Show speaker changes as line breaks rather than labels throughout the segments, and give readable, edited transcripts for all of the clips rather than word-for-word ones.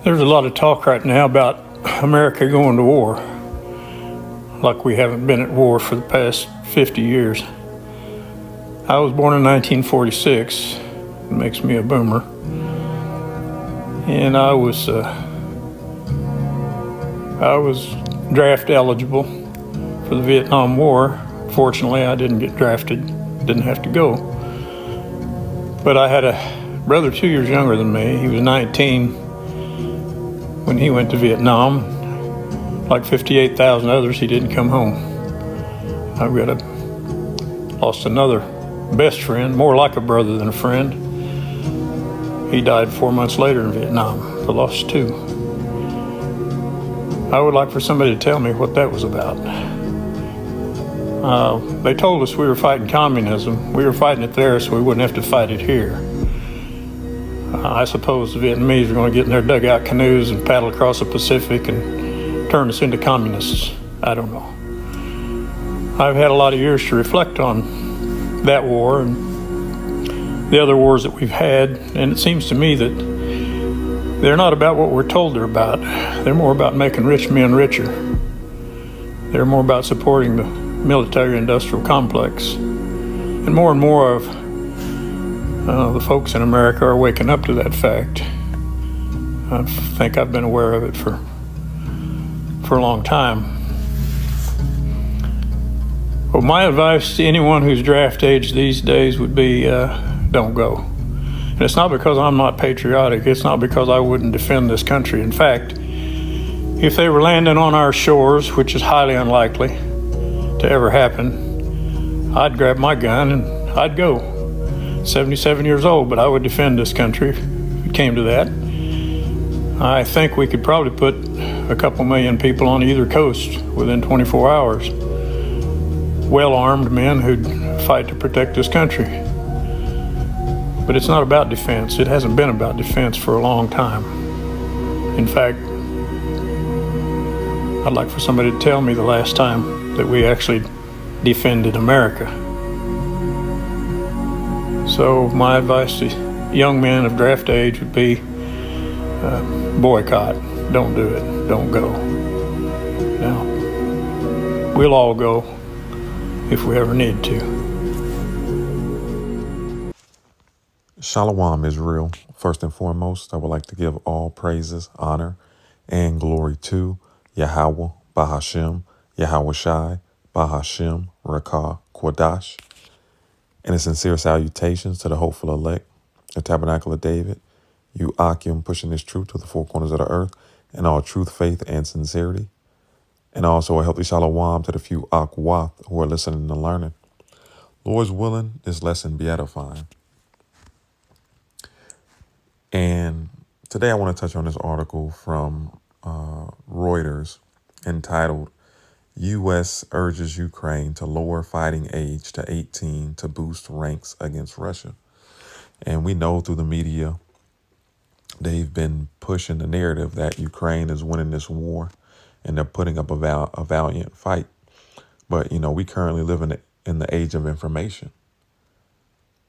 There's a lot of talk right now about America going to war, like we haven't been at war for the past 50 years. I was born in 1946. It makes me a boomer. And I was draft eligible for the Vietnam War. Fortunately, I didn't get drafted, didn't have to go. But I had a brother 2 years younger than me. He was 19 when he went to Vietnam. Like 58,000 others, he didn't come home. Lost another best friend, more like a brother than a friend. He died 4 months later in Vietnam. I lost two. I would like for somebody to tell me what that was about. They told us we were fighting communism. We were fighting it there so we wouldn't have to fight it here. I suppose the Vietnamese are going to get in their dugout canoes and paddle across the Pacific and turn us into communists. I don't know. I've had a lot of years to reflect on that war and the other wars that we've had, and it seems to me that they're not about what we're told they're about. They're more about making rich men richer. They're more about supporting the military-industrial complex. And more of the folks in America are waking up to that fact. I think I've been aware of it for a long time. Well, my advice to anyone who's draft age these days would be don't go. And it's not because I'm not patriotic. It's not because I wouldn't defend this country. In fact, if they were landing on our shores, which is highly unlikely to ever happen, I'd grab my gun and I'd go. 77 years old, but I would defend this country if it came to that. I think we could probably put a couple million people on either coast within 24 hours. Well-armed men who'd fight to protect this country. But it's not about defense. It hasn't been about defense for a long time. In fact, I'd like for somebody to tell me the last time that we actually defended America. So my advice to young men of draft age would be boycott. Don't do it. Don't go. Now, we'll all go if we ever need to.
Shalom, Israel. First and foremost, I would like to give all praises, honor, and glory to Yahweh, Bahashem, Yahweh Shai, Bahashem, Rakah, Quadash, and a sincere salutations to the hopeful elect, the Tabernacle of David, you Akim pushing this truth to the four corners of the earth, and all truth, faith, and sincerity. And also a healthy shalom to the few Akwath who are listening and learning. Lord's willing, this lesson be edifying. And today I want to touch on this article from Reuters entitled, U.S. urges Ukraine to lower fighting age to 18 to boost ranks against Russia. And we know through the media, they've been pushing the narrative that Ukraine is winning this war and they're putting up a valiant fight. But, we currently live in the age of information.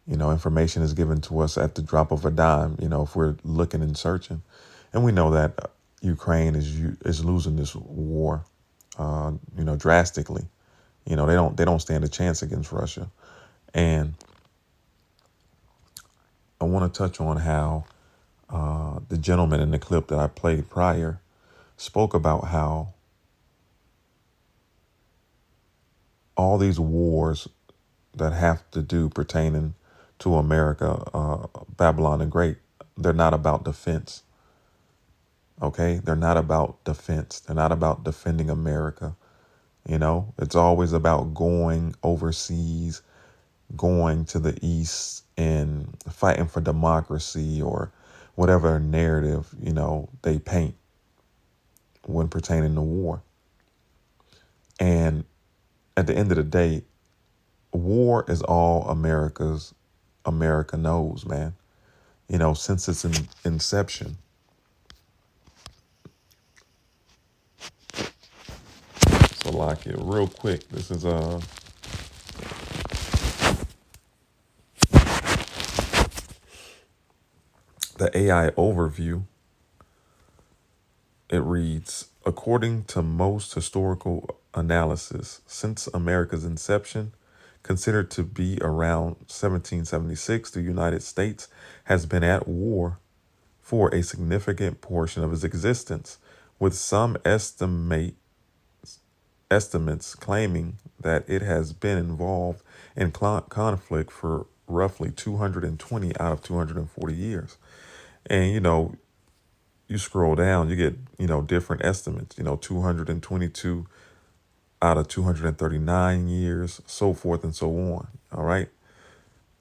Information is given to us at the drop of a dime, if we're looking and searching. And we know that Ukraine is losing this war, drastically. They don't stand a chance against Russia. And I want to touch on how the gentleman in the clip that I played prior spoke about how all these wars that have to do pertaining to America, Babylon the Great, they're not about defense. Okay? They're not about defense. They're not about defending America. It's always about going overseas, going to the East and fighting for democracy or whatever narrative, they paint when pertaining to war. And at the end of the day, war is all America knows, man. Since its inception. So like it real quick. This is the AI overview It reads, according to most historical analysis, since America's inception, considered to be around 1776, the United States has been at war for a significant portion of its existence, with some estimates claiming that it has been involved in conflict for roughly 220 out of 240 years. And, you scroll down, you get, different estimates, 222 out of 239 years, so forth and so on. All right.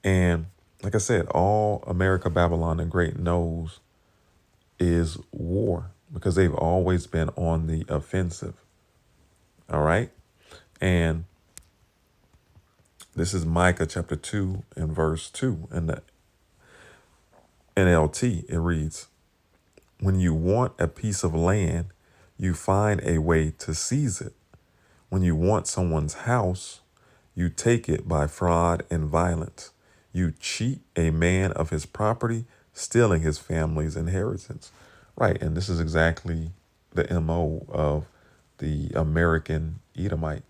And like I said, all America, Babylon, the Great knows is war because they've always been on the offensive. All right. And this is Micah chapter 2 and verse 2 in the NLT. It reads, when you want a piece of land, you find a way to seize it. When you want someone's house, you take it by fraud and violence. You cheat a man of his property, stealing his family's inheritance. Right. And this is exactly the MO of the American Edomite.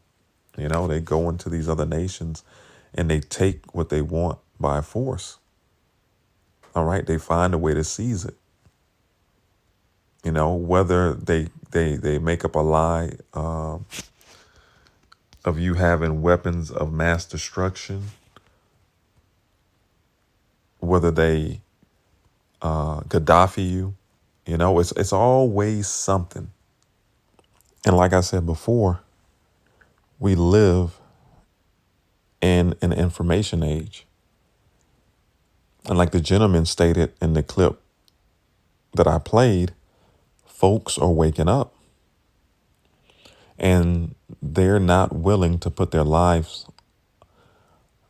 They go into these other nations and they take what they want by force. All right. They find a way to seize it. Whether they make up a lie of you having weapons of mass destruction, whether they Gaddafi you, it's always something. And like I said before, we live in an information age. And like the gentleman stated in the clip that I played, folks are waking up and they're not willing to put their lives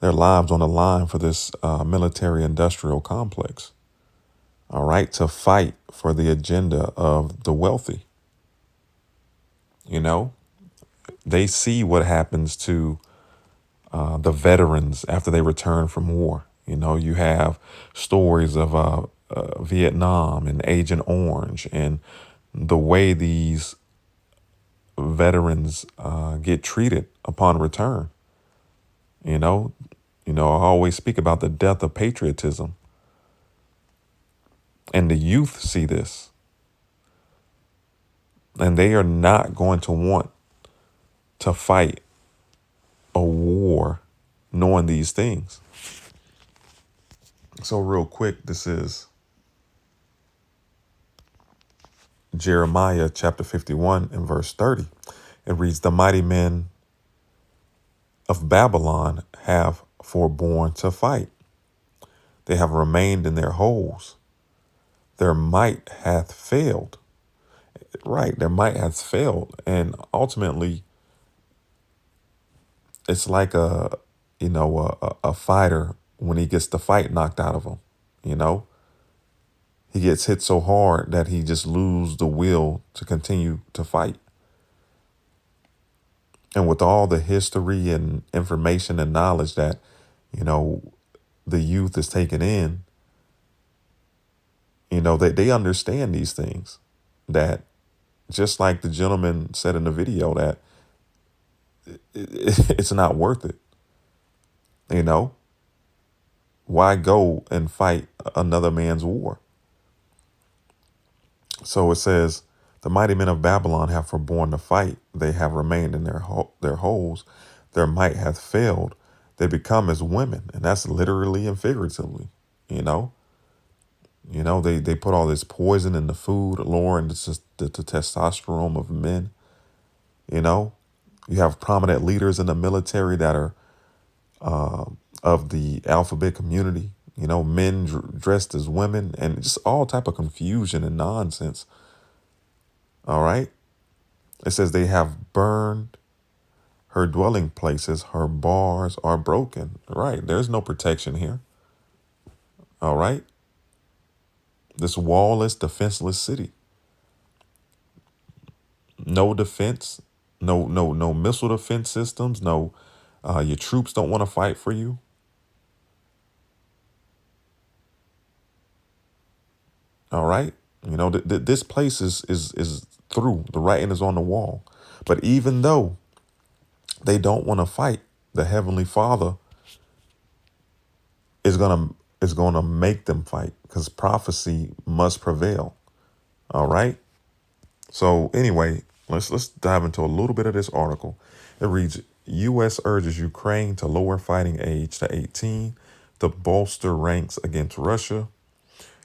on the line for this military industrial complex. All right, to fight for the agenda of the wealthy. They see what happens to the veterans after they return from war. You have stories of Vietnam and Agent Orange and the way these veterans get treated upon return. I always speak about the death of patriotism. And the youth see this. And they are not going to want to fight a war knowing these things. So real quick, this is Jeremiah chapter 51 and verse 30. It reads, the mighty men of Babylon have forborne to fight. They have remained in their holes. Their might hath failed. Right, their might has failed. And ultimately, it's like a fighter when he gets the fight knocked out of him. He gets hit so hard that he just loses the will to continue to fight. And with all the history and information and knowledge that, the youth is taking in, they understand these things. That just like the gentleman said in the video, that it's not worth it. Why go and fight another man's war? So it says, the mighty men of Babylon have forborne to fight. They have remained in their holes. Their might hath failed. They become as women. And that's literally and figuratively, they put all this poison in the food, lowering the testosterone of men. You have prominent leaders in the military that are of the alphabet community, men dressed as women, and just all type of confusion and nonsense. All right. It says they have burned her dwelling places. Her bars are broken. Right. There's no protection here. All right. This wallless, defenseless city. No defense, no missile defense systems. No, your troops don't want to fight for you. All right. This place is through. The writing is on the wall. But even though they don't want to fight, the Heavenly Father is gonna make them fight because prophecy must prevail. All right. So anyway, let's dive into a little bit of this article. It reads: U.S. urges Ukraine to lower fighting age to 18 to bolster ranks against Russia.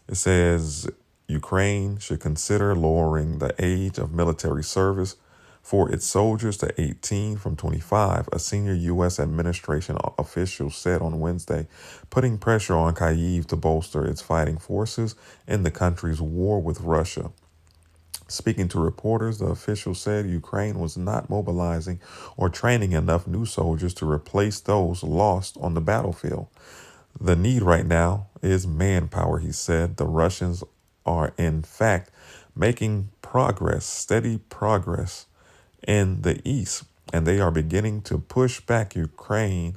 It says Ukraine should consider lowering the age of military service for its soldiers to 18 from 25, a senior U.S. administration official said on Wednesday, putting pressure on Kyiv to bolster its fighting forces in the country's war with Russia. Speaking to reporters, the official said Ukraine was not mobilizing or training enough new soldiers to replace those lost on the battlefield. The need right now is manpower, he said. The Russians are, in fact, making progress, steady progress in the east, and they are beginning to push back Ukrainian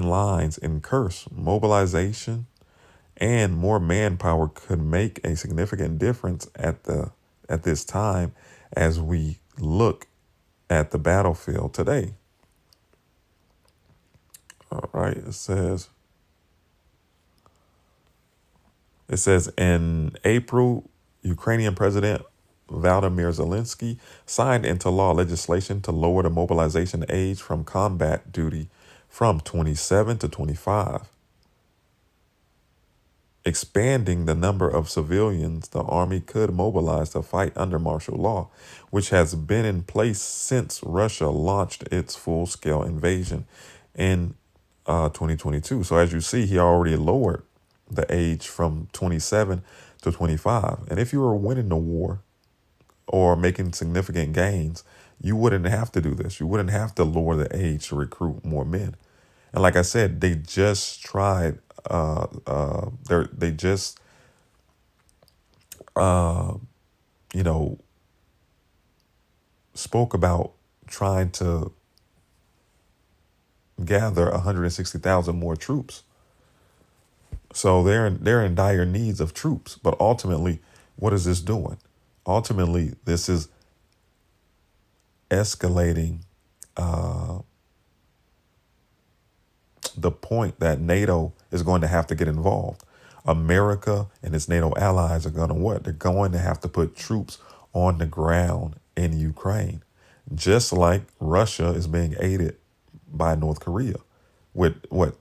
lines in Kursk. Mobilization and more manpower could make a significant difference at this time as we look at the battlefield today. All right, it says in April, Ukrainian President Volodymyr Zelensky signed into law legislation to lower the mobilization age from combat duty from 27 to 25, expanding the number of civilians the army could mobilize to fight under martial law, which has been in place since Russia launched its full-scale invasion in 2022. So as you see, he already lowered the age from 27 to 25. And if you were winning the war or making significant gains, you wouldn't have to do this. You wouldn't have to lower the age to recruit more men. And like I said, they just tried. They just you know spoke about trying to gather 160,000 more troops. So they're in dire needs of troops. But ultimately, what is this doing? Ultimately, this is escalating the point that NATO is going to have to get involved. America and its NATO allies are going to what? They're going to have to put troops on the ground in Ukraine, just like Russia is being aided by North Korea, with what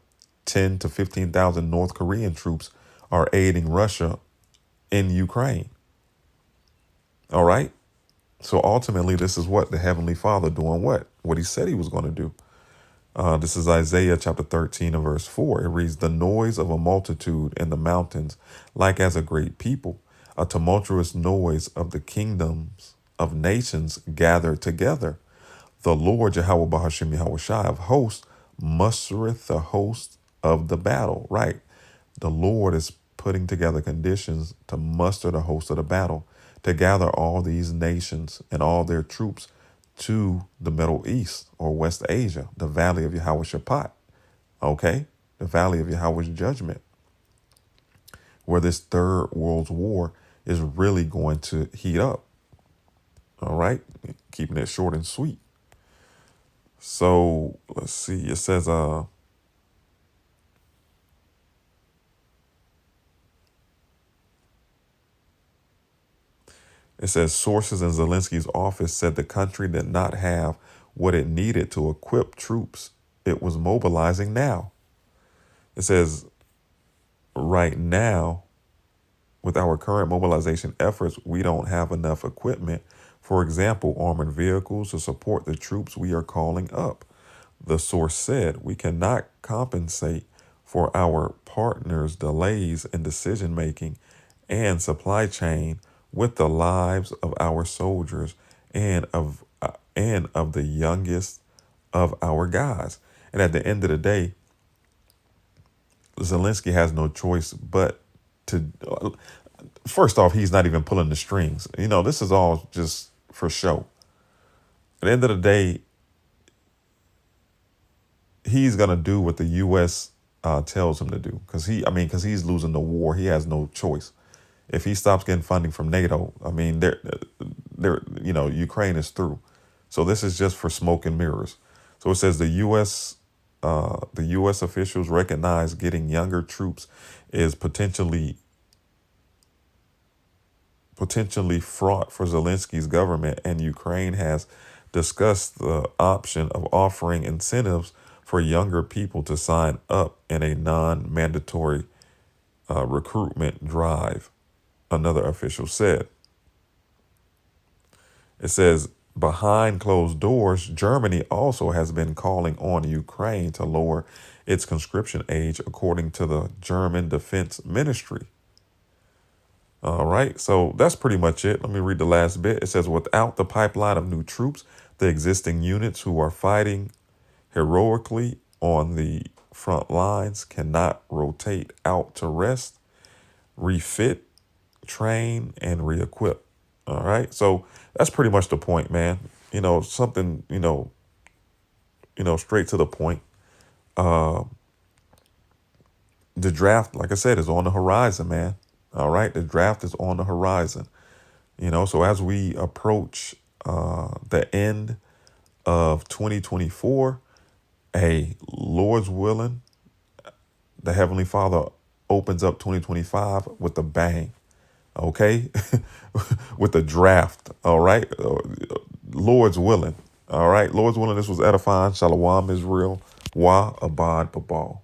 10 to 15,000 North Korean troops are aiding Russia in Ukraine. All right. So ultimately, this is what the Heavenly Father doing what he said he was going to do. This is Isaiah chapter 13 and verse 4. It reads, the noise of a multitude in the mountains, like as a great people, a tumultuous noise of the kingdoms of nations gathered together. The Lord Yahweh Bahashim Yahweh Shai of hosts mustereth the host of the battle. Right. The Lord is putting together conditions to muster the host of the battle, to gather all these nations and all their troops to the Middle East or West Asia, the valley of Yahweh Shaphat, okay? The valley of Yahweh's judgment, where this third world war is really going to heat up, all right? Keeping it short and sweet. So let's see, it says, sources in Zelensky's office said the country did not have what it needed to equip troops it was mobilizing now. It says, right now, with our current mobilization efforts, we don't have enough equipment, for example, armored vehicles to support the troops we are calling up. The source said, we cannot compensate for our partners' delays in decision making and supply chain with the lives of our soldiers and of the youngest of our guys. And at the end of the day, Zelensky has no choice but to. First off, he's not even pulling the strings. This is all just for show. At the end of the day, he's gonna do what the U.S. Tells him to do because he's losing the war. He has no choice. If he stops getting funding from NATO, I mean, Ukraine is through. So this is just for smoke and mirrors. So it says the U.S. officials recognize getting younger troops is potentially fraught for Zelensky's government, and Ukraine has discussed the option of offering incentives for younger people to sign up in a non-mandatory recruitment drive, another official said. It says, behind closed doors, Germany also has been calling on Ukraine to lower its conscription age, according to the German Defense Ministry. All right, so that's pretty much it. Let me read the last bit. It says, without the pipeline of new troops, the existing units who are fighting heroically on the front lines cannot rotate out to rest, refit, train, and re-equip. All right, so that's pretty much the point, man. Something, straight to the point. The draft, like I said, is on the horizon, man. All right, the draft is on the horizon. So as we approach the end of 2024, hey, Lord's willing, the Heavenly Father opens up 2025 with a bang, okay? With the draft, all right? Lord's willing, all right? Lord's willing, this was edifying. Shalom, Israel. Wa abad babal.